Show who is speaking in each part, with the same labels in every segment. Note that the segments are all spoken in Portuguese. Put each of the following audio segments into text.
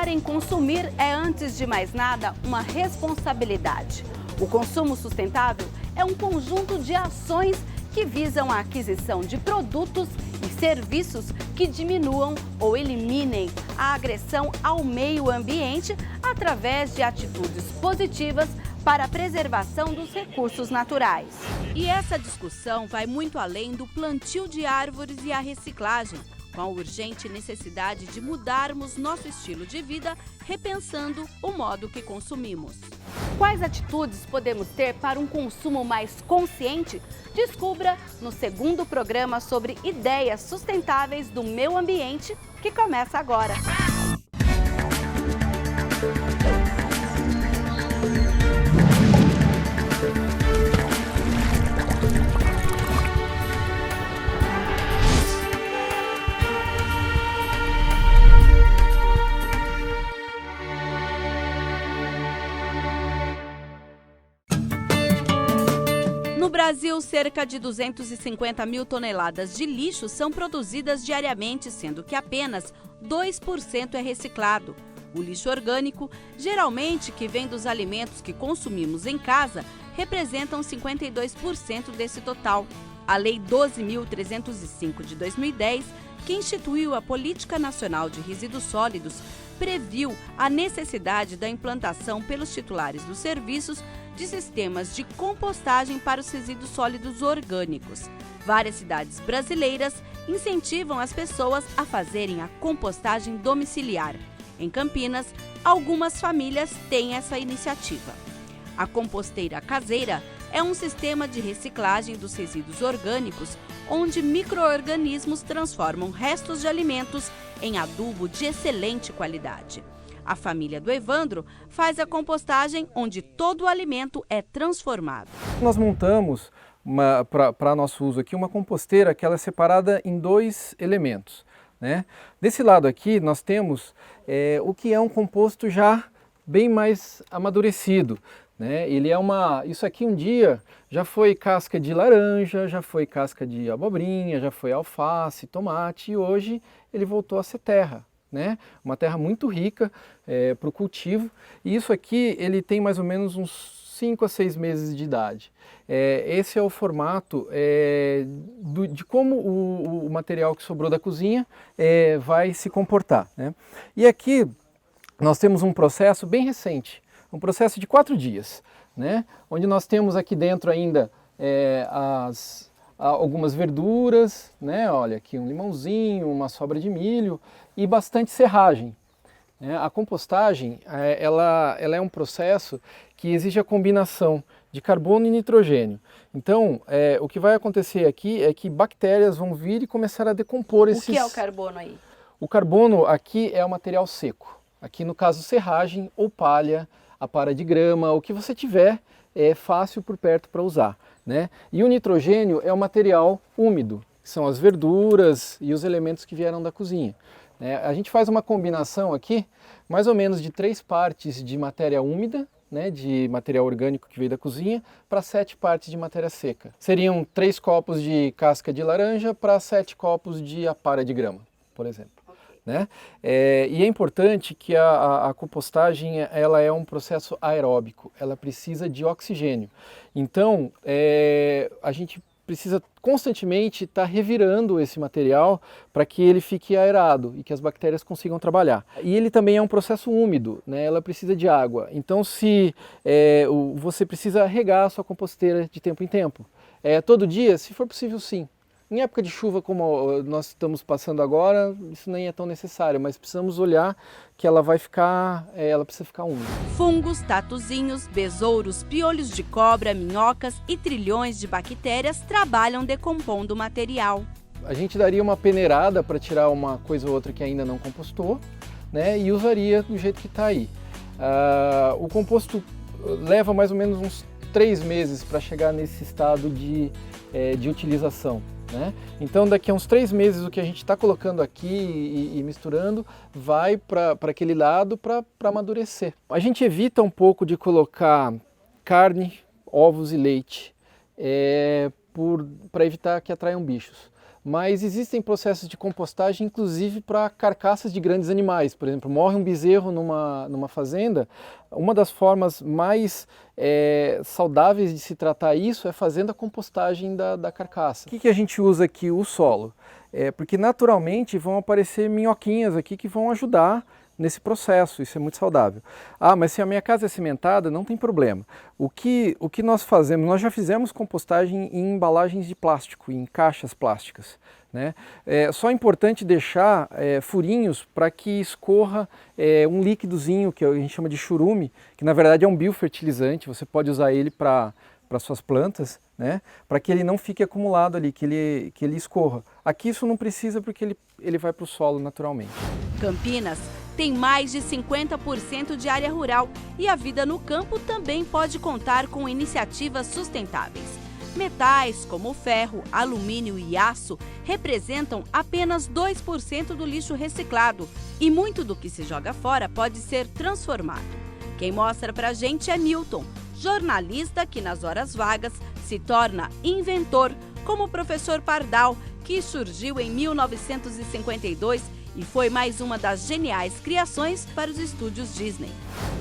Speaker 1: Porém, consumir é, antes de mais nada, uma responsabilidade. O consumo sustentável é um conjunto de ações que visam a aquisição de produtos e serviços que diminuam ou eliminem a agressão ao meio ambiente através de atitudes positivas para a preservação dos recursos naturais. E essa discussão vai muito além do plantio de árvores e a reciclagem, com a urgente necessidade de mudarmos nosso estilo de vida, repensando o modo que consumimos. Quais atitudes podemos ter para um consumo mais consciente? Descubra no segundo programa sobre ideias sustentáveis do meio ambiente, que começa agora. No Brasil, cerca de 250 mil toneladas de lixo são produzidas diariamente, sendo que apenas 2% é reciclado. O lixo orgânico, geralmente que vem dos alimentos que consumimos em casa, representam 52% desse total. A Lei 12.305 de 2010, que instituiu a Política Nacional de Resíduos Sólidos, previu a necessidade da implantação pelos titulares dos serviços de sistemas de compostagem para os resíduos sólidos orgânicos. Várias cidades brasileiras incentivam as pessoas a fazerem a compostagem domiciliar. Em Campinas, algumas famílias têm essa iniciativa. A composteira caseira é um sistema de reciclagem dos resíduos orgânicos, onde micro-organismos transformam restos de alimentos em adubo de excelente qualidade. A família do Evandro faz a compostagem onde todo o alimento é transformado.
Speaker 2: Nós montamos, para nosso uso aqui, uma composteira que ela é separada em dois elementos, né? Desse lado aqui nós temos o que é um composto já bem mais amadurecido, né? Isso aqui um dia já foi casca de laranja, já foi casca de abobrinha, já foi alface, tomate, e hoje ele voltou a ser terra, né? Uma terra muito rica para o cultivo, e isso aqui ele tem mais ou menos uns 5 a 6 meses de idade. Esse é o formato de como o material que sobrou da cozinha vai se comportar, né? E aqui nós temos um processo bem recente, um processo de 4 dias, né? Onde nós temos aqui dentro ainda algumas verduras, né? Olha, aqui um limãozinho, uma sobra de milho e bastante serragem. A compostagem ela é um processo que exige a combinação de carbono e nitrogênio. Então, o que vai acontecer aqui é que bactérias vão vir e começar a decompor esses...
Speaker 1: O que é o carbono aí?
Speaker 2: O carbono aqui é o material seco. Aqui no caso serragem ou palha, a para de grama, o que você tiver é fácil por perto para usar, né? E o nitrogênio é o material úmido, que são as verduras e os elementos que vieram da cozinha. A gente faz uma combinação aqui, mais ou menos de 3 partes de matéria úmida, né, de material orgânico que veio da cozinha, para 7 partes de matéria seca. Seriam 3 copos de casca de laranja para 7 copos de apara de grama, por exemplo. Né? E é importante que a compostagem ela é um processo aeróbico, ela precisa de oxigênio. Então, a gente precisa constantemente estar revirando esse material para que ele fique aerado e que as bactérias consigam trabalhar. E ele também é um processo úmido, né? Ela precisa de água. Então, se você precisa regar a sua composteira de tempo em tempo, todo dia, se for possível, sim. Em época de chuva, como nós estamos passando agora, isso nem é tão necessário, mas precisamos olhar que ela precisa ficar úmida.
Speaker 1: Fungos, tatuzinhos, besouros, piolhos de cobra, minhocas e trilhões de bactérias trabalham decompondo o material.
Speaker 2: A gente daria uma peneirada para tirar uma coisa ou outra que ainda não compostou, né, e usaria do jeito que está aí. O composto leva mais ou menos uns 3 meses para chegar nesse estado de utilização. Né? Então daqui a uns 3 meses o que a gente está colocando aqui e misturando vai para aquele lado para amadurecer. A gente evita um pouco de colocar carne, ovos e leite para evitar que atraiam bichos. mas existem processos de compostagem inclusive para carcaças de grandes animais. Por exemplo, morre um bezerro numa fazenda, uma das formas mais saudáveis de se tratar isso é fazendo a compostagem da carcaça. O que a gente usa aqui? O solo. Porque naturalmente vão aparecer minhoquinhas aqui que vão ajudar nesse processo, isso é muito saudável. Ah, mas se a minha casa é cimentada, não tem problema. O que nós fazemos? Nós já fizemos compostagem em embalagens de plástico, em caixas plásticas, né? Só é importante deixar furinhos para que escorra um líquidozinho que a gente chama de churume, que na verdade é um biofertilizante, você pode usar ele para suas plantas, né? Para que ele não fique acumulado ali, que ele escorra. Aqui isso não precisa porque ele vai para o solo naturalmente.
Speaker 1: Campinas tem mais de 50% de área rural e a vida no campo também pode contar com iniciativas sustentáveis. Metais como ferro, alumínio e aço representam apenas 2% do lixo reciclado e muito do que se joga fora pode ser transformado. Quem mostra pra gente é Milton, jornalista que nas horas vagas se torna inventor, como o professor Pardal, que surgiu em 1952 e foi mais uma das geniais criações para os estúdios Disney.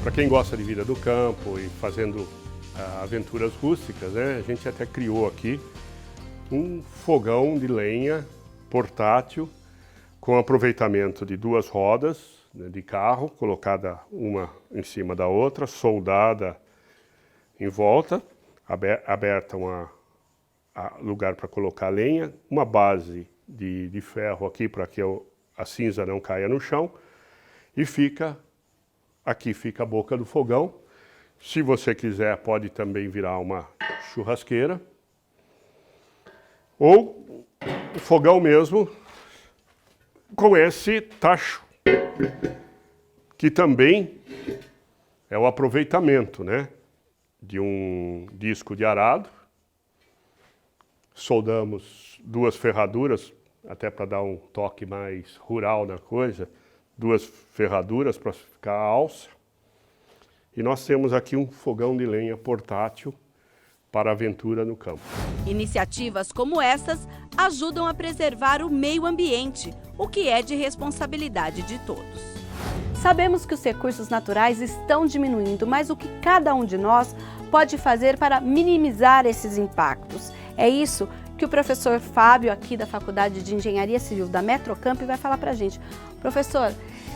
Speaker 3: Para quem gosta de vida do campo e fazendo aventuras rústicas, né, a gente até criou aqui um fogão de lenha portátil com aproveitamento de 2 rodas, né, de carro, colocada uma em cima da outra, soldada em volta, aberta lugar para colocar lenha, uma base de ferro aqui para que a cinza não caia no chão e aqui fica a boca do fogão. Se você quiser, pode também virar uma churrasqueira ou o fogão mesmo com esse tacho, que também é o aproveitamento, né, de um disco de arado. Soldamos 2 ferraduras, até para dar um toque mais rural na coisa, 2 ferraduras para ficar a alça. E nós temos aqui um fogão de lenha portátil para a aventura no campo.
Speaker 1: Iniciativas como essas ajudam a preservar o meio ambiente, o que é de responsabilidade de todos. Sabemos que os recursos naturais estão diminuindo, mas o que cada um de nós pode fazer para minimizar esses impactos? É isso que o professor Fábio, aqui da Faculdade de Engenharia Civil da Metrocamp, vai falar para a gente. Professor,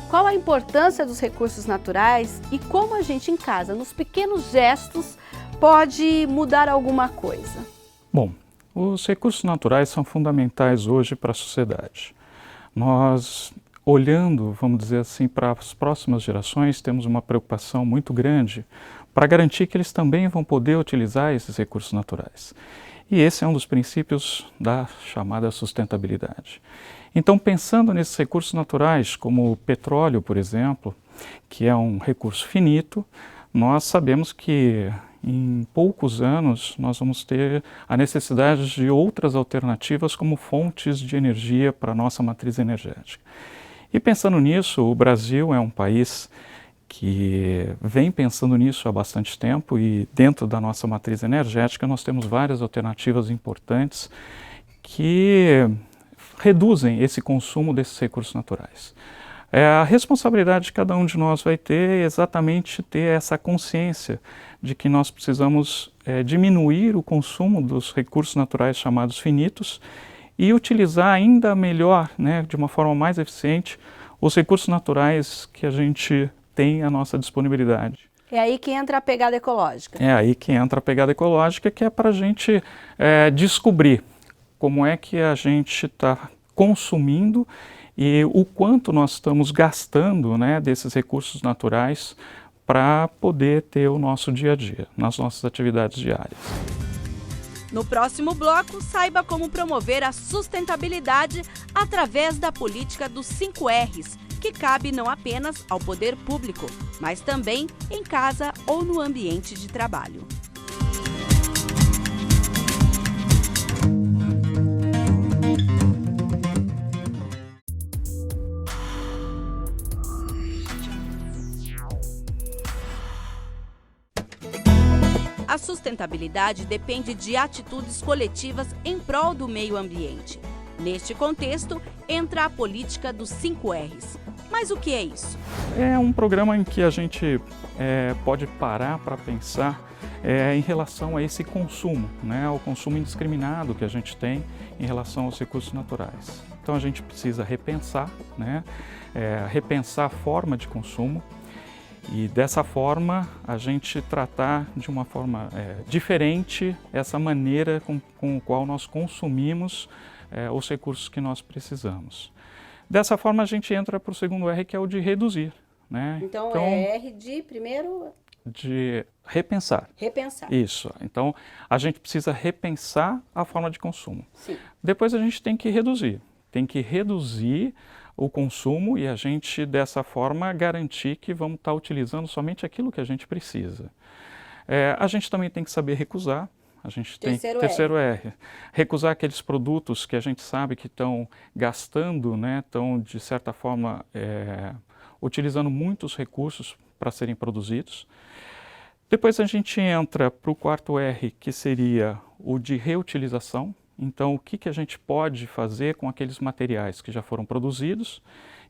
Speaker 1: qual a importância dos recursos naturais e como a gente em casa, nos pequenos gestos, pode mudar alguma coisa?
Speaker 4: Bom, os recursos naturais são fundamentais hoje para a sociedade. Nós, olhando, vamos dizer assim, para as próximas gerações, temos uma preocupação muito grande para garantir que eles também vão poder utilizar esses recursos naturais. E esse é um dos princípios da chamada sustentabilidade. Então, pensando nesses recursos naturais, como o petróleo, por exemplo, que é um recurso finito, nós sabemos que em poucos anos nós vamos ter a necessidade de outras alternativas como fontes de energia para a nossa matriz energética. E pensando nisso, o Brasil é um país que vem pensando nisso há bastante tempo e dentro da nossa matriz energética nós temos várias alternativas importantes que reduzem esse consumo desses recursos naturais. A responsabilidade de cada um de nós vai ter exatamente ter essa consciência de que nós precisamos diminuir o consumo dos recursos naturais chamados finitos e utilizar ainda melhor, né, de uma forma mais eficiente, os recursos naturais que a gente tem à nossa disponibilidade.
Speaker 1: É aí que entra a pegada ecológica.
Speaker 4: É aí que entra a pegada ecológica, que é para a gente descobrir como é que a gente está consumindo e o quanto nós estamos gastando, né, desses recursos naturais para poder ter o nosso dia a dia, nas nossas atividades diárias.
Speaker 1: No próximo bloco, saiba como promover a sustentabilidade através da política dos 5 R's, que cabe não apenas ao poder público, mas também em casa ou no ambiente de trabalho. A sustentabilidade depende de atitudes coletivas em prol do meio ambiente. Neste contexto, entra a política dos 5 R's. Mas o que é isso?
Speaker 4: É um programa em que a gente pode parar para pensar em relação a esse consumo, né, ao consumo indiscriminado que a gente tem em relação aos recursos naturais. Então a gente precisa repensar, né, repensar a forma de consumo e dessa forma a gente tratar de uma forma diferente essa maneira com a qual nós consumimos os recursos que nós precisamos. Dessa forma a gente entra para o segundo R, que é o de reduzir, né?
Speaker 1: Então é R de primeiro...
Speaker 4: De repensar.
Speaker 1: Repensar.
Speaker 4: Isso. Então, a gente precisa repensar a forma de consumo.
Speaker 1: Sim.
Speaker 4: Depois a gente tem que reduzir. Tem que reduzir o consumo e a gente, dessa forma, garantir que vamos estar utilizando somente aquilo que a gente precisa. A gente também tem que saber recusar. A gente tem terceiro R. Recusar aqueles produtos que a gente sabe que estão gastando, né, estão, de certa forma, utilizando muitos recursos para serem produzidos. Depois a gente entra para o quarto R, que seria o de reutilização. Então, o que a gente pode fazer com aqueles materiais que já foram produzidos,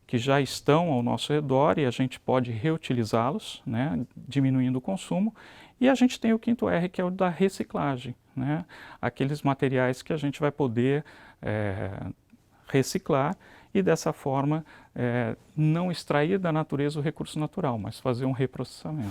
Speaker 4: que já estão ao nosso redor e a gente pode reutilizá-los, né, diminuindo o consumo. E a gente tem o quinto R, que é o da reciclagem, né, aqueles materiais que a gente vai poder reciclar e dessa forma não extrair da natureza o recurso natural, mas fazer um reprocessamento.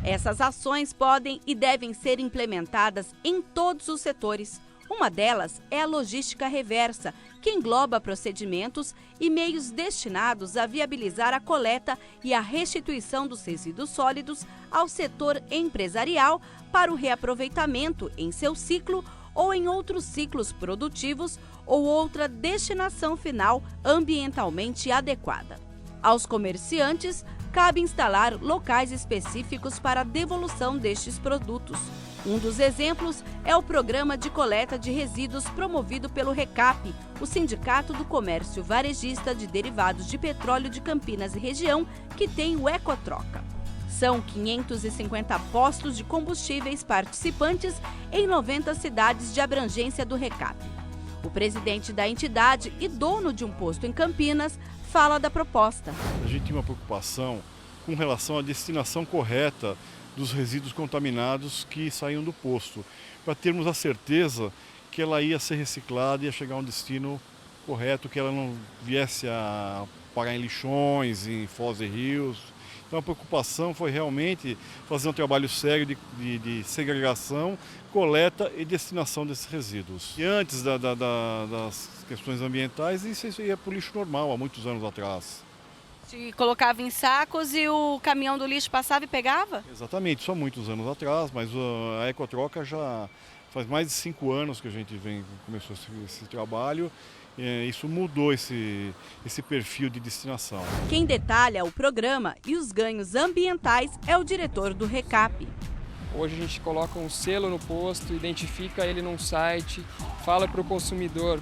Speaker 1: Essas ações podem e devem ser implementadas em todos os setores. Uma delas é a logística reversa, que engloba procedimentos e meios destinados a viabilizar a coleta e a restituição dos resíduos sólidos ao setor empresarial para o reaproveitamento em seu ciclo ou em outros ciclos produtivos ou outra destinação final ambientalmente adequada. Aos comerciantes, cabe instalar locais específicos para a devolução destes produtos. Um dos exemplos é o programa de coleta de resíduos promovido pelo RECAP, o Sindicato do Comércio Varejista de Derivados de Petróleo de Campinas e região, que tem o Ecotroca. São 550 postos de combustíveis participantes em 90 cidades de abrangência do RECAP. O presidente da entidade e dono de um posto em Campinas fala da proposta.
Speaker 5: A gente tinha uma preocupação com relação à destinação correta dos resíduos contaminados que saíam do posto, para termos a certeza que ela ia ser reciclada e ia chegar a um destino correto, que ela não viesse a parar em lixões, em foz e rios. Então a preocupação foi realmente fazer um trabalho sério de segregação, coleta e destinação desses resíduos. E antes das questões ambientais, isso ia para o lixo normal, há muitos anos atrás.
Speaker 1: Se colocava em sacos e o caminhão do lixo passava e pegava?
Speaker 5: Exatamente, só muitos anos atrás, mas a Ecotroca já faz mais de 5 anos que a gente começou esse trabalho. Isso mudou esse perfil de destinação.
Speaker 1: Quem detalha o programa e os ganhos ambientais é o diretor do RECAP.
Speaker 6: Hoje a gente coloca um selo no posto, identifica ele num site, fala para o consumidor,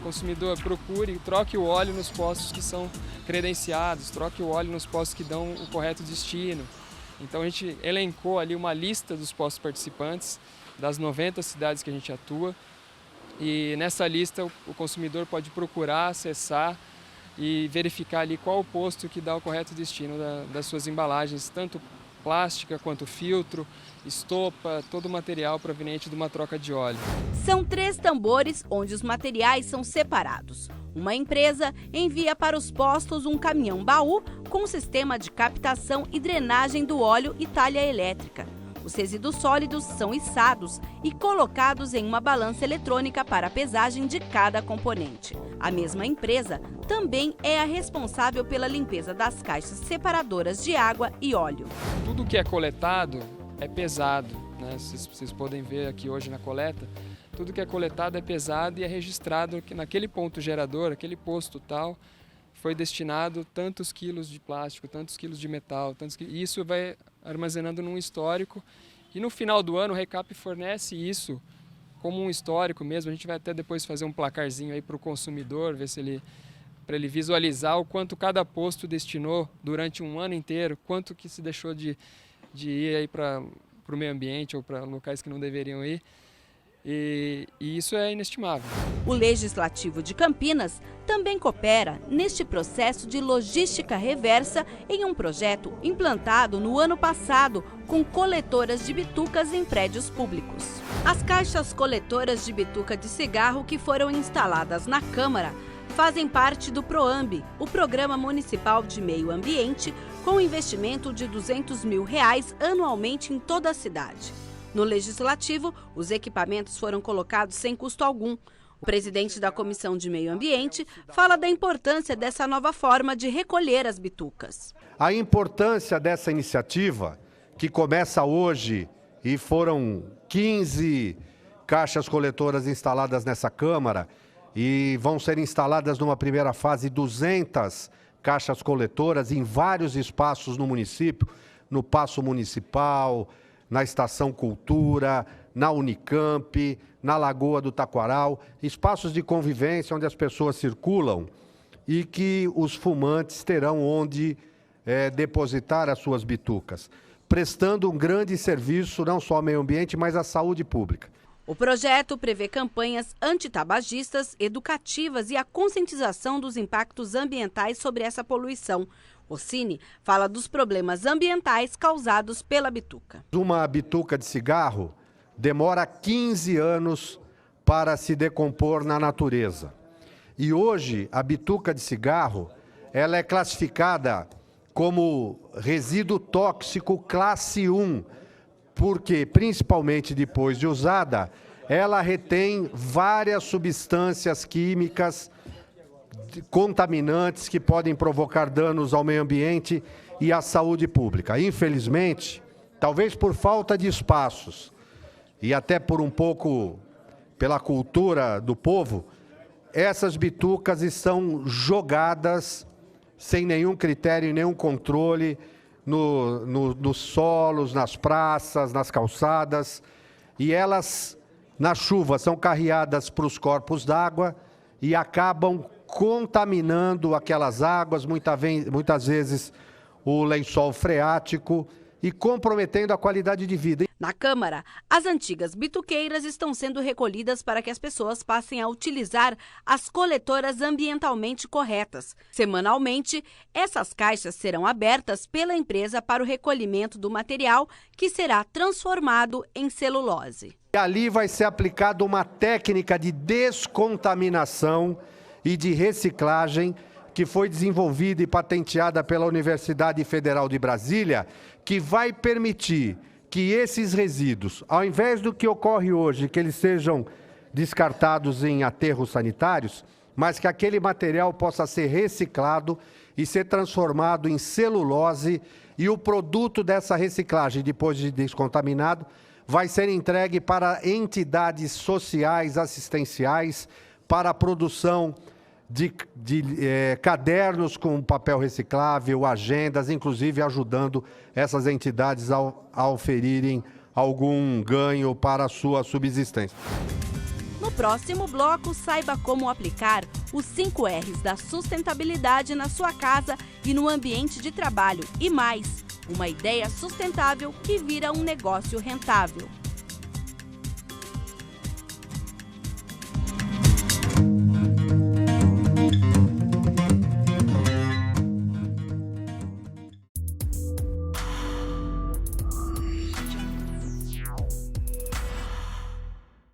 Speaker 6: procure, troque o óleo nos postos que são credenciados, troque o óleo nos postos que dão o correto destino. Então a gente elencou ali uma lista dos postos participantes, das 90 cidades que a gente atua, e nessa lista o consumidor pode procurar, acessar e verificar ali qual o posto que dá o correto destino das suas embalagens, tanto plástica quanto filtro, estopa, todo o material proveniente de uma troca de óleo.
Speaker 1: São 3 tambores onde os materiais são separados. Uma empresa envia para os postos um caminhão-baú com sistema de captação e drenagem do óleo e talha elétrica. Os resíduos sólidos são içados e colocados em uma balança eletrônica para a pesagem de cada componente. A mesma empresa também é a responsável pela limpeza das caixas separadoras de água e óleo.
Speaker 6: Tudo que é coletado é pesado, né? Vocês podem ver aqui hoje na coleta, tudo que é coletado é pesado e é registrado que naquele ponto gerador, aquele posto tal, foi destinado tantos quilos de plástico, tantos quilos de metal, e isso vai armazenando num histórico e no final do ano o RECAP fornece isso como um histórico mesmo. A gente vai até depois fazer um placarzinho aí para o consumidor, ver se para ele visualizar o quanto cada posto destinou durante um ano inteiro, quanto que se deixou de ir aí para o meio ambiente ou para locais que não deveriam ir. e isso é inestimável.
Speaker 1: O Legislativo de Campinas também coopera neste processo de logística reversa em um projeto implantado no ano passado com coletoras de bitucas em prédios públicos. As caixas coletoras de bituca de cigarro que foram instaladas na Câmara fazem parte do PROAMB, o Programa Municipal de Meio Ambiente, com investimento de R$200 mil anualmente em toda a cidade. No Legislativo, os equipamentos foram colocados sem custo algum. O presidente da Comissão de Meio Ambiente fala da importância dessa nova forma de recolher as bitucas.
Speaker 7: A importância dessa iniciativa, que começa hoje, e foram 15 caixas coletoras instaladas nessa Câmara, e vão ser instaladas numa primeira fase 200 caixas coletoras em vários espaços no município, no Paço Municipal, na Estação Cultura, na Unicamp, na Lagoa do Taquaral, espaços de convivência onde as pessoas circulam e que os fumantes terão onde depositar as suas bitucas, prestando um grande serviço não só ao meio ambiente, mas à saúde pública.
Speaker 1: O projeto prevê campanhas antitabagistas, educativas e a conscientização dos impactos ambientais sobre essa poluição. Rossini fala dos problemas ambientais causados pela bituca.
Speaker 7: Uma bituca de cigarro demora 15 anos para se decompor na natureza. E hoje a bituca de cigarro ela é classificada como resíduo tóxico classe 1, porque, principalmente depois de usada, ela retém várias substâncias químicas contaminantes que podem provocar danos ao meio ambiente e à saúde pública. Infelizmente, talvez por falta de espaços e até por um pouco pela cultura do povo, essas bitucas estão jogadas sem nenhum critério e nenhum controle nos solos, nas praças, nas calçadas, e elas, na chuva, são carreadas para os corpos d'água e acabam contaminando aquelas águas, muitas vezes o lençol freático, e comprometendo a qualidade de vida.
Speaker 1: Na Câmara, as antigas bituqueiras estão sendo recolhidas para que as pessoas passem a utilizar as coletoras ambientalmente corretas. Semanalmente, essas caixas serão abertas pela empresa para o recolhimento do material, que será transformado em celulose.
Speaker 7: E ali vai ser aplicada uma técnica de descontaminação e de reciclagem que foi desenvolvida e patenteada pela Universidade Federal de Brasília, que vai permitir que esses resíduos, ao invés do que ocorre hoje, que eles sejam descartados em aterros sanitários, mas que aquele material possa ser reciclado e ser transformado em celulose, e o produto dessa reciclagem, depois de descontaminado, vai ser entregue para entidades sociais, assistenciais, para a produção de cadernos com papel reciclável, agendas, inclusive ajudando essas entidades a oferirem algum ganho para a sua subsistência.
Speaker 1: No próximo bloco, saiba como aplicar os 5 R's da sustentabilidade na sua casa e no ambiente de trabalho. E mais, uma ideia sustentável que vira um negócio rentável.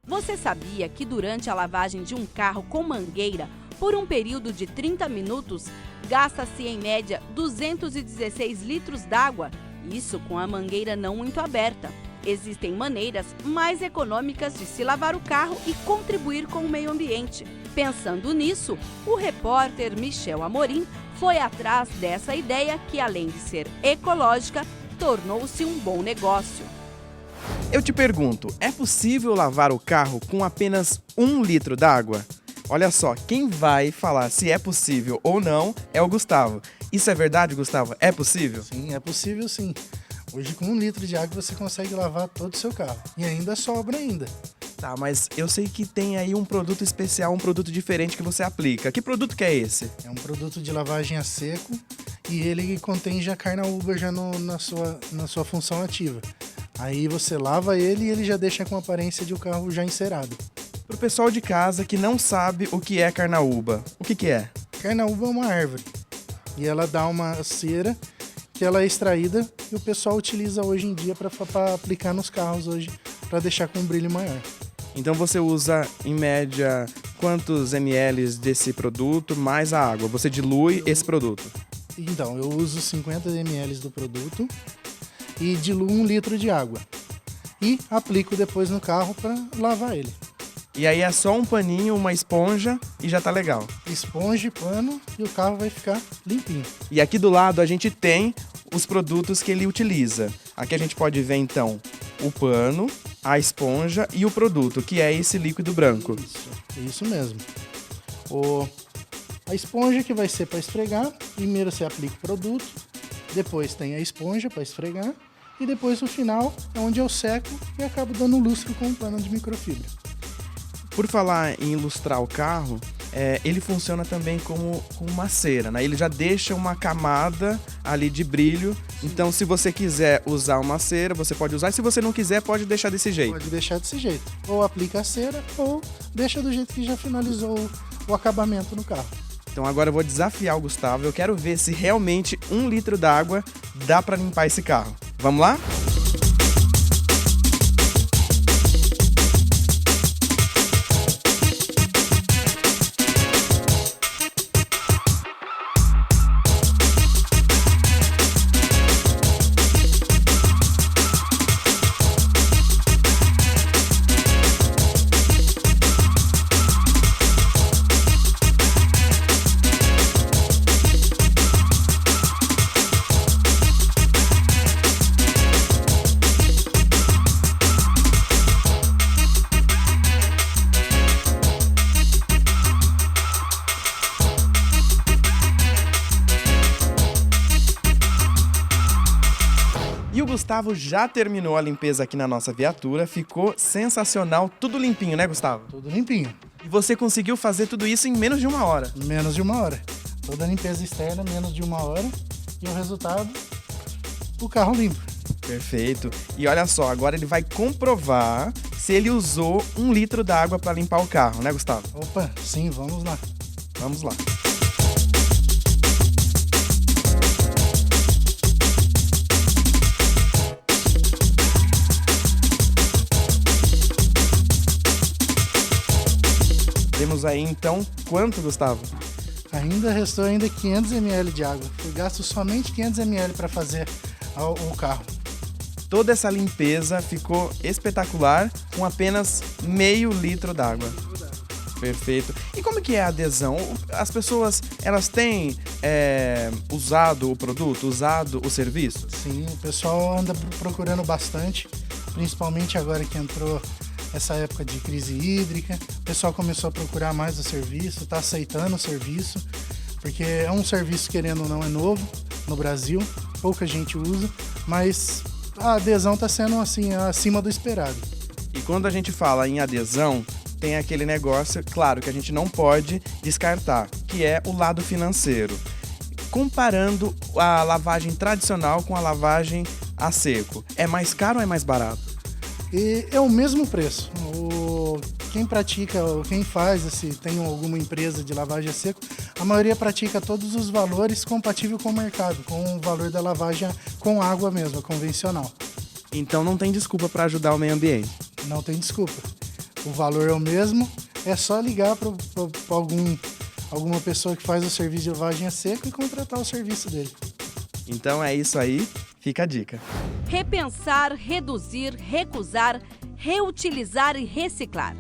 Speaker 1: Você sabia que durante a lavagem de um carro com mangueira, por um período de 30 minutos, gasta-se em média 216 litros d'água? Isso com a mangueira não muito aberta. Existem maneiras mais econômicas de se lavar o carro e contribuir com o meio ambiente. Pensando nisso, o repórter Michel Amorim foi atrás dessa ideia que, além de ser ecológica, tornou-se um bom negócio.
Speaker 8: Eu te pergunto, é possível lavar o carro com apenas 1 litro d'água? Olha só, quem vai falar se é possível ou não é o Gustavo. Isso é verdade, Gustavo? É possível?
Speaker 9: Sim, é possível sim. Hoje com 1 litro de água você consegue lavar todo o seu carro. E ainda sobra ainda.
Speaker 8: Tá, mas eu sei que tem aí um produto especial, um produto diferente que você aplica. Que produto que é esse?
Speaker 9: É um produto de lavagem a seco e ele contém já carnaúba já na sua função ativa. Aí você lava ele e ele já deixa com a aparência de um carro já encerado.
Speaker 8: Para o pessoal de casa que não sabe o que é carnaúba, o que é?
Speaker 9: Carnaúba é uma árvore e ela dá uma cera que ela é extraída e o pessoal utiliza hoje em dia para aplicar nos carros hoje, para deixar com um brilho maior.
Speaker 8: Então você usa, em média, quantos ml desse produto mais a água? Você dilui esse produto?
Speaker 9: Então, eu uso 50 ml do produto e diluo 1 litro de água. E aplico depois no carro para lavar ele.
Speaker 8: E aí é só um paninho, uma esponja e já tá legal.
Speaker 9: Esponja e pano e o carro vai ficar limpinho.
Speaker 8: E aqui do lado a gente tem os produtos que ele utiliza. Aqui a gente pode ver então o pano, a esponja e o produto, que é esse líquido branco.
Speaker 9: Isso mesmo. A esponja que vai ser para esfregar, primeiro você aplica o produto, depois tem a esponja para esfregar e depois no final é onde eu seco e acabo dando lustro com um pano de microfibra.
Speaker 8: Por falar em ilustrar o carro, ele funciona também como uma cera, né? Ele já deixa uma camada ali de brilho. Então, se você quiser usar uma cera, você pode usar. E se você não quiser, pode deixar desse jeito.
Speaker 9: Pode deixar desse jeito. Ou aplica a cera, ou deixa do jeito que já finalizou o acabamento no carro.
Speaker 8: Então agora eu vou desafiar o Gustavo. Eu quero ver se realmente 1 litro d'água dá para limpar esse carro. Vamos lá? E o Gustavo já terminou a limpeza aqui na nossa viatura, ficou sensacional, tudo limpinho, né, Gustavo?
Speaker 9: Tudo limpinho.
Speaker 8: E você conseguiu fazer tudo isso em menos de 1 hora?
Speaker 9: Menos de 1 hora. Toda a limpeza externa, menos de 1 hora. E o resultado, o carro limpo.
Speaker 8: Perfeito. E olha só, agora ele vai comprovar se ele usou 1 litro d'água para limpar o carro, né, Gustavo?
Speaker 9: Opa, sim, vamos lá.
Speaker 8: Vamos lá. Temos aí então quanto, Gustavo?
Speaker 9: Ainda restou 500 ml de água. Eu gasto somente 500 ml para fazer o carro.
Speaker 8: Toda essa limpeza ficou espetacular com apenas meio litro d'água. Perfeito. E como que é a adesão? As pessoas, elas têm usado o produto, usado o serviço?
Speaker 9: Sim, o pessoal anda procurando bastante, principalmente agora que entrou essa época de crise hídrica. O pessoal começou a procurar mais o serviço, está aceitando o serviço, porque é um serviço, querendo ou não, é novo no Brasil, pouca gente usa, mas a adesão está sendo assim, acima do esperado.
Speaker 8: E quando a gente fala em adesão, tem aquele negócio, claro, que a gente não pode descartar, que é o lado financeiro. Comparando a lavagem tradicional com a lavagem a seco, é mais caro ou é mais barato?
Speaker 9: E é o mesmo preço. Quem pratica, ou quem faz, se tem alguma empresa de lavagem a seco, a maioria pratica todos os valores compatíveis com o mercado, com o valor da lavagem com água mesmo, convencional.
Speaker 8: Então não tem desculpa para ajudar o meio ambiente?
Speaker 9: Não tem desculpa. O valor é o mesmo, é só ligar para alguma pessoa que faz o serviço de lavagem a seco e contratar o serviço dele.
Speaker 8: Então é isso aí, fica a dica.
Speaker 1: Repensar, reduzir, recusar, reutilizar e reciclar.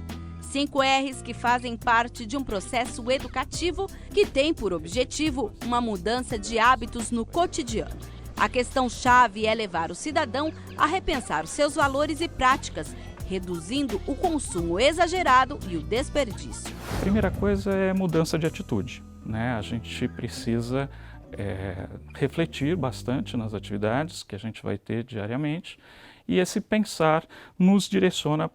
Speaker 1: 5 R's que fazem parte de um processo educativo que tem por objetivo uma mudança de hábitos no cotidiano. A questão-chave é levar o cidadão a repensar seus valores e práticas, reduzindo o consumo exagerado e o desperdício.
Speaker 4: A primeira coisa é mudança de atitude, né? A gente precisa refletir bastante nas atividades que a gente vai ter diariamente e esse pensar nos direciona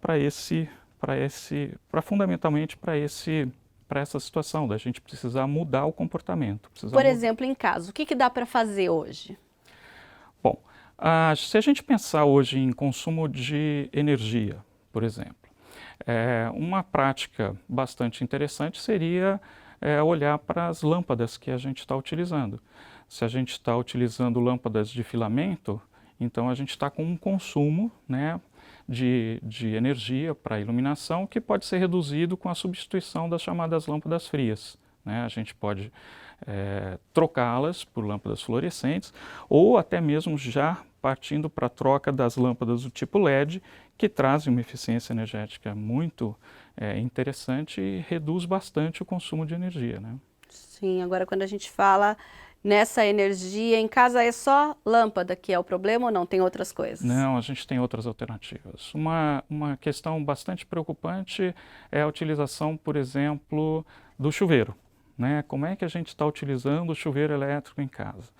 Speaker 4: fundamentalmente para essa situação da gente precisar mudar o comportamento.
Speaker 1: Por exemplo, em casa, o que dá para fazer hoje?
Speaker 4: Bom, Se a gente pensar hoje em consumo de energia, por exemplo, uma prática bastante interessante seria olhar para as lâmpadas que a gente está utilizando. Se a gente está utilizando lâmpadas de filamento, então a gente está com um consumo, né, de energia para iluminação que pode ser reduzido com a substituição das chamadas lâmpadas frias, né? A gente pode trocá-las por lâmpadas fluorescentes ou até mesmo já partindo para a troca das lâmpadas do tipo LED, que trazem uma eficiência energética muito interessante e reduz bastante o consumo de energia, né?
Speaker 1: Sim, agora quando a gente fala nessa energia, em casa é só lâmpada que é o problema ou não? Tem outras coisas?
Speaker 4: Não, a gente tem outras alternativas. Uma questão bastante preocupante é a utilização, por exemplo, do chuveiro, né? Como é que a gente está utilizando o chuveiro elétrico em casa?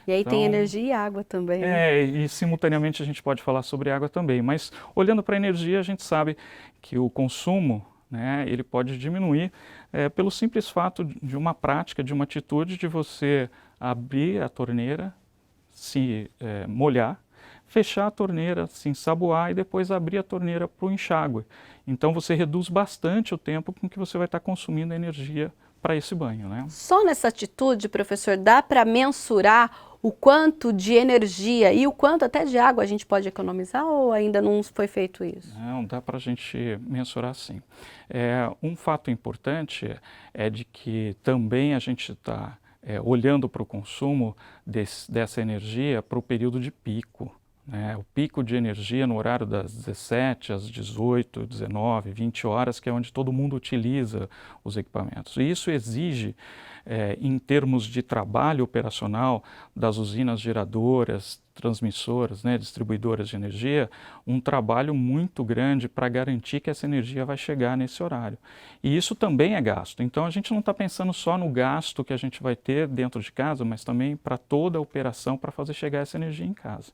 Speaker 1: E aí
Speaker 4: então,
Speaker 1: tem energia e água também. Né?
Speaker 4: E simultaneamente a gente pode falar sobre água também, mas olhando para a energia a gente sabe que o consumo, né, ele pode diminuir pelo simples fato de uma prática, de uma atitude de você abrir a torneira, se molhar, fechar a torneira, se ensaboar e depois abrir a torneira para o enxágue. Então você reduz bastante o tempo com que você vai estar consumindo energia para esse banho, né?
Speaker 1: Só nessa atitude, professor, dá para mensurar o quanto de energia e o quanto até de água a gente pode economizar ou ainda não foi feito isso?
Speaker 4: Não, dá para a gente mensurar sim. Um fato importante é de que também a gente está olhando para o consumo dessa energia para o período de pico. Né? O pico de energia no horário das 17 às 18, 19, 20 horas, que é onde todo mundo utiliza os equipamentos. E isso exige, em termos de trabalho operacional das usinas geradoras, transmissoras, né, distribuidoras de energia, um trabalho muito grande para garantir que essa energia vai chegar nesse horário. E isso também é gasto. Então a gente não está pensando só no gasto que a gente vai ter dentro de casa, mas também para toda a operação para fazer chegar essa energia em casa.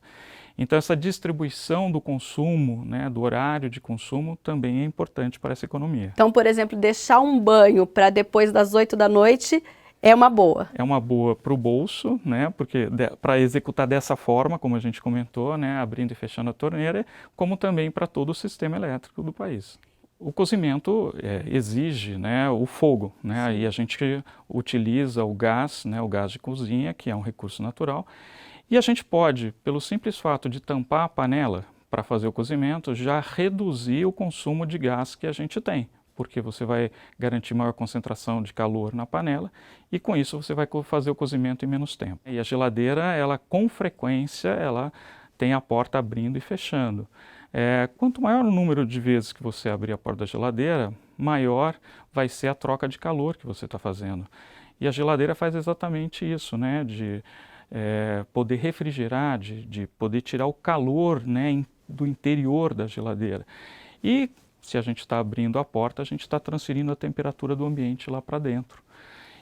Speaker 4: Então essa distribuição do consumo, né, do horário de consumo, também é importante para essa economia.
Speaker 1: Então, por exemplo, deixar um banho para depois das 8 da noite é uma boa.
Speaker 4: É uma boa para o bolso, né? Porque para executar dessa forma, como a gente comentou, né? Abrindo e fechando a torneira, como também para todo o sistema elétrico do país. O cozimento exige, né, o fogo, né? Aí a gente utiliza o gás, né, o gás de cozinha, que é um recurso natural, e a gente pode, pelo simples fato de tampar a panela para fazer o cozimento, já reduzir o consumo de gás que a gente tem, porque você vai garantir maior concentração de calor na panela e com isso você vai fazer o cozimento em menos tempo. E a geladeira, ela com frequência, ela tem a porta abrindo e fechando. Quanto maior o número de vezes que você abrir a porta da geladeira, maior vai ser a troca de calor que você está fazendo. E a geladeira faz exatamente isso, né, de poder refrigerar, de poder tirar o calor, né, do interior da geladeira. E se a gente está abrindo a porta, a gente está transferindo a temperatura do ambiente lá para dentro.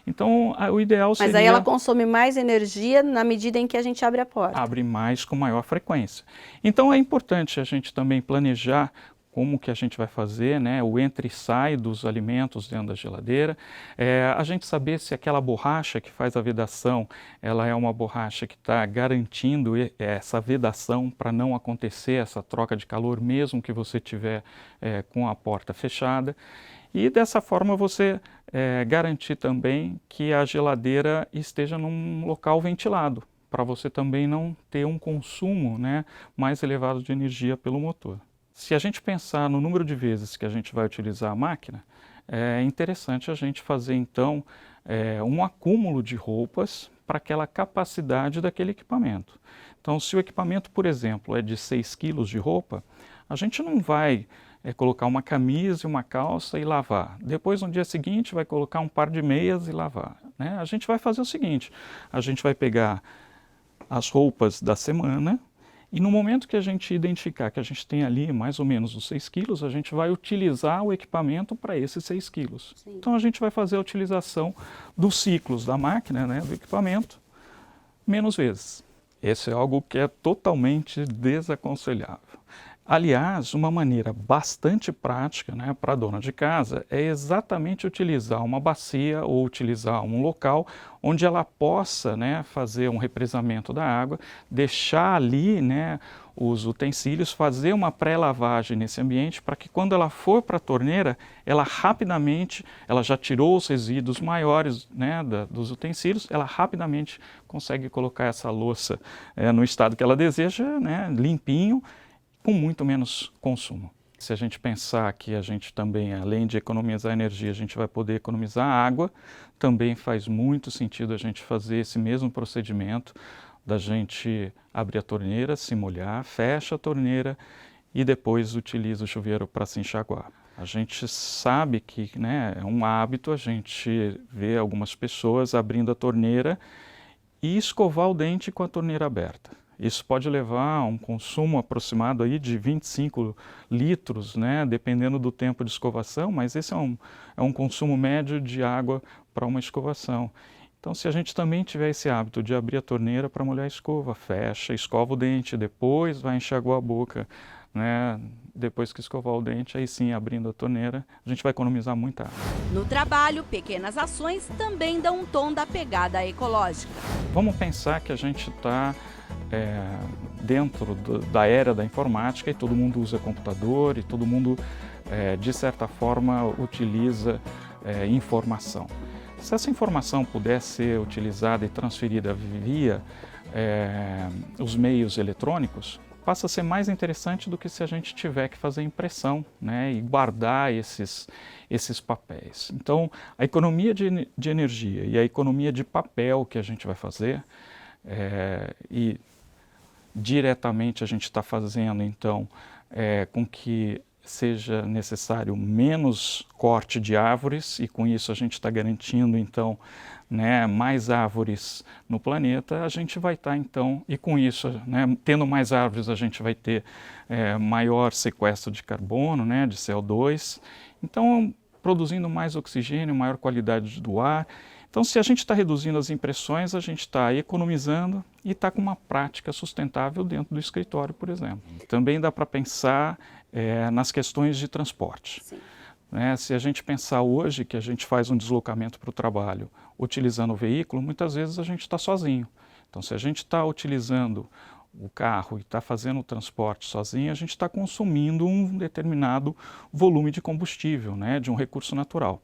Speaker 4: Então, o ideal seria...
Speaker 1: Mas aí ela consome mais energia na medida em que a gente abre a porta.
Speaker 4: Abre mais com maior frequência. Então, é importante a gente também planejar como que a gente vai fazer, né, o entra e sai dos alimentos dentro da geladeira, a gente saber se aquela borracha que faz a vedação, ela é uma borracha que está garantindo essa vedação para não acontecer essa troca de calor, mesmo que você tiver com a porta fechada. E dessa forma você garantir também que a geladeira esteja num local ventilado, para você também não ter um consumo, né, mais elevado de energia pelo motor. Se a gente pensar no número de vezes que a gente vai utilizar a máquina, é interessante a gente fazer então um acúmulo de roupas para aquela capacidade daquele equipamento. Então, se o equipamento, por exemplo, é de 6 quilos de roupa, a gente não vai colocar uma camisa e uma calça e lavar. Depois, no dia seguinte, vai colocar um par de meias e lavar, né? A gente vai fazer o seguinte, a gente vai pegar as roupas da semana, e no momento que a gente identificar que a gente tem ali mais ou menos os 6 quilos, a gente vai utilizar o equipamento para esses 6 quilos. Sim. Então a gente vai fazer a utilização dos ciclos da máquina, né, do equipamento, menos vezes. Esse é algo que é totalmente desaconselhável. Aliás, uma maneira bastante prática, né, para a dona de casa é exatamente utilizar uma bacia ou utilizar um local onde ela possa, né, fazer um represamento da água, deixar ali, né, os utensílios, fazer uma pré-lavagem nesse ambiente para que quando ela for para a torneira, ela rapidamente, ela já tirou os resíduos maiores, né, dos utensílios, ela rapidamente consegue colocar essa louça no estado que ela deseja, né, limpinho, com muito menos consumo. Se a gente pensar que a gente também, além de economizar energia, a gente vai poder economizar água, também faz muito sentido a gente fazer esse mesmo procedimento da gente abrir a torneira, se molhar, fecha a torneira e depois utiliza o chuveiro para se enxaguar. A gente sabe que, né, é um hábito, a gente vê algumas pessoas abrindo a torneira e escovar o dente com a torneira aberta. Isso pode levar a um consumo aproximado aí de 25 litros, né, dependendo do tempo de escovação, mas esse é um consumo médio de água para uma escovação. Então, se a gente também tiver esse hábito de abrir a torneira para molhar a escova, fecha, escova o dente, depois vai enxaguar a boca, né, depois que escovar o dente, aí sim, abrindo a torneira, a gente vai economizar muita água.
Speaker 1: No trabalho, pequenas ações também dão um tom da pegada ecológica.
Speaker 4: Vamos pensar que a gente está dentro da era da informática e todo mundo usa computador e todo mundo, de certa forma, utiliza informação. Se essa informação puder ser utilizada e transferida via os meios eletrônicos, passa a ser mais interessante do que se a gente tiver que fazer impressão, né, e guardar esses papéis. Então, a economia de energia e a economia de papel que a gente vai fazer, e diretamente a gente está fazendo, então, com que seja necessário menos corte de árvores e com isso a gente está garantindo, então, né, mais árvores no planeta, a gente vai estar, então, e com isso, né, tendo mais árvores, a gente vai ter maior sequestro de carbono, né, de CO2, então, produzindo mais oxigênio, maior qualidade do ar. Então, se a gente está reduzindo as impressões, a gente está economizando e está com uma prática sustentável dentro do escritório, por exemplo. Também dá para pensar nas questões de transporte. Né? Se a gente pensar hoje que a gente faz um deslocamento para o trabalho utilizando o veículo, muitas vezes a gente está sozinho. Então, se a gente está utilizando o carro e está fazendo o transporte sozinho, a gente está consumindo um determinado volume de combustível, né, de um recurso natural.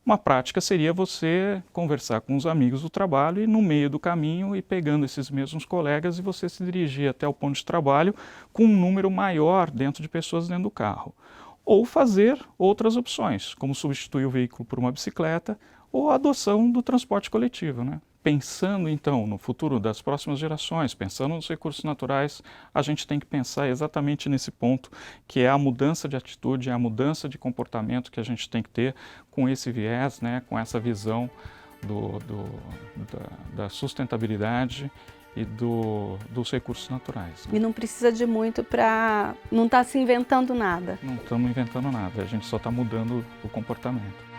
Speaker 4: Uma prática seria você conversar com os amigos do trabalho e no meio do caminho ir pegando esses mesmos colegas e você se dirigir até o ponto de trabalho com um número maior dentro de pessoas dentro do carro. Ou fazer outras opções, como substituir o veículo por uma bicicleta ou a adoção do transporte coletivo, né? Pensando, então, no futuro das próximas gerações, pensando nos recursos naturais, a gente tem que pensar exatamente nesse ponto, que é a mudança de atitude, a mudança de comportamento que a gente tem que ter com esse viés, né, com essa visão da sustentabilidade e dos recursos naturais.
Speaker 10: E não precisa de muito para... não está se inventando nada.
Speaker 4: Não estamos inventando nada, a gente só está mudando o comportamento.